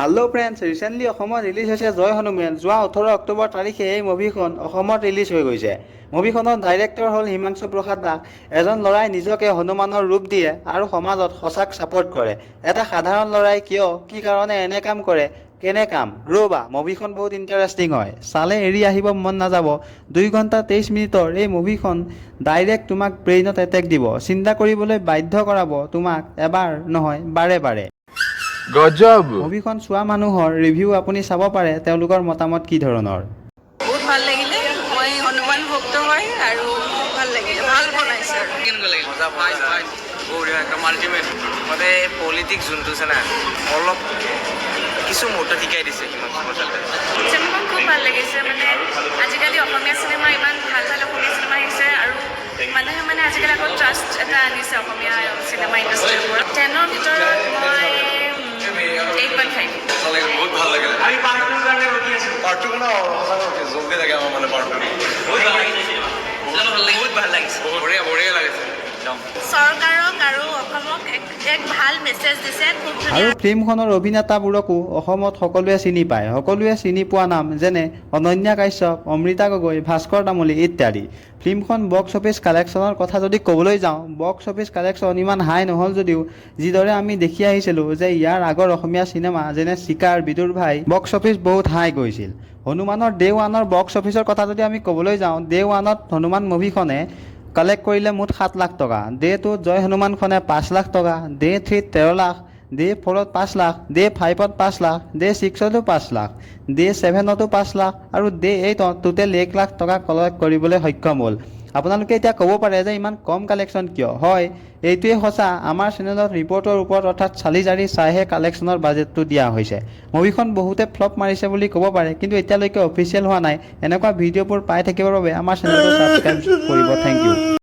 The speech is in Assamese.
হেল্ল' ফ্ৰেণ্ডছ, ৰিচেণ্টলি অসমত ৰিলিজ হৈছে জয় হনুমান। যোৱা 18 অক্টোবৰ তাৰিখে এই মুভিখন অসমত ৰিলিজ হৈ গৈছে। মুভিখনৰ ডাইৰেক্টৰ হ'ল হিমাংশু প্ৰসাদ দাস। এজন ল'ৰাই নিজকে হনুমানৰ ৰূপ দিয়ে আৰু সমাজত সঁচাক ছাপোৰ্ট কৰে। এটা সাধাৰণ ল'ৰাই কি কাৰণে এনে কাম কৰে, কেনে কাম ৰ'বা, মুভিখন বহুত ইণ্টাৰেষ্টিং হয়, চালে এৰি আহিব মন নাযাব। 2 ঘণ্টা 23 মিনিটৰ এই মুভিখন ডাইৰেক্ট তোমাক ব্ৰেইনত এটেক দিব, চিন্তা কৰিবলৈ বাধ্য কৰাব তোমাক, এবাৰ নহয় বাৰে বাৰে। গজব। মুভিখন চোৱা মানুহৰ ৰিভিউ আপুনি চাব পাৰে, তেওঁলোকৰ মতামত কি ধৰণৰ। বহুত ভাল লাগিলে, মই হনুমান ভক্ত হয় আৰু খুব ভাল লাগিলে, ভাল বনাইছে আৰু মজা বঢ়িয়া একদম আল্টিমেট। মানে পলিটিক্স যোনটো আছে না, অলপ কিছু মুহূৰ্ত শিকাই দিছে হিমাংশু প্ৰসাদে। চিনেমাখন খুব ভাল লাগিছে। মানে আজিকালি অসমীয়া চিনেমা ইমান ভাল ভাল অসমীয়া চিনেমা আহিছে আৰু মানুহে মানে আজিকালি আকৌ ট্ৰাষ্ট এটা আনিছে অসমীয়া চিনেমা ইণ্ডাষ্ট্ৰীৰ ওপৰত। 10ৰ ভিতৰত মই 8.5। বহুত ভাল লাগিলে। আমি পাৰ্টটোৰ কাৰণে ৰখি আছো। পাৰ্টটো মানে সঁচাকৈ জল্দি লাগে আমাৰ মানে পাৰ্টটো। বহুত ভাল লাগিছে, বঢ়িয়া বঢ়িয়া লাগিছে। চৰকাৰক আৰু অসমক এক ভাল মেছেজ দিছে, খুব আৰু ধুনীয়া। ফিল্মখনৰ অভিনেতাবোৰকো অসমত সকলোৱে চিনি পায়। সকলোৱে চিনি পোৱা নাম যেনে অনন্যা কাশ্যপ, অমৃতা গগৈ, ভাস্কৰ তামুলী ইত্যাদি। ফিল্মখন বক্স অফিচ কালেকশ্যনৰ কথা যদি ক'বলৈ যাওঁ, বক্স অফিচ কালেকশ্যন ইমান হাই নহ'ল যদিও যিদৰে আমি দেখি আহিছিলোঁ যে ইয়াৰ আগৰ অসমীয়া চিনেমা যেনে চিকাৰ, বিদুৰ ভাই বক্স অফিচ বহুত হাই গৈছিল। হনুমানৰ ডে 1ৰ বক্স অফিচৰ কথা যদি আমি ক'বলৈ যাওঁ, ডে 1ত হনুমান মুভিখনে কালেক্ট কৰিলে মুঠ 7 লাখ টকা, ডে 2ত জয় হনুমানখনে 5 লাখ টকা, ডে 3ত 13 লাখ, ডে 4ত 5 লাখ, ডে 5ত 5 লাখ, ডে 6তো 5 লাখ, ডে 7তো 5 লাখ আৰু ডে 8ত টোটেল 1 লাখ টকা কালেক্ট কৰিবলৈ সক্ষম হ'ল। আপোনালোকে এতিয়া ক'ব পাৰে যে ইমান কম কালেকশ্যন কিয়? হয়, এইটোৱে সঁচা। আমাৰ চেনেলত ৰিপৰ্টৰ ওপৰত অৰ্থাৎ চালি জাৰি চাইহে কালেকশ্যনৰ বাজেটটো দিয়া হৈছে। মুভিখন বহুতে ফ্লপ মাৰিছে বুলি ক'ব পাৰে, কিন্তু এতিয়ালৈকে অফিচিয়েল হোৱা নাই। এনেকুৱা ভিডিঅ'বোৰ পাই থাকিবৰ বাবে আমাৰ চেনেলটো ছাবস্ক্ৰাইব কৰিব। Thank U.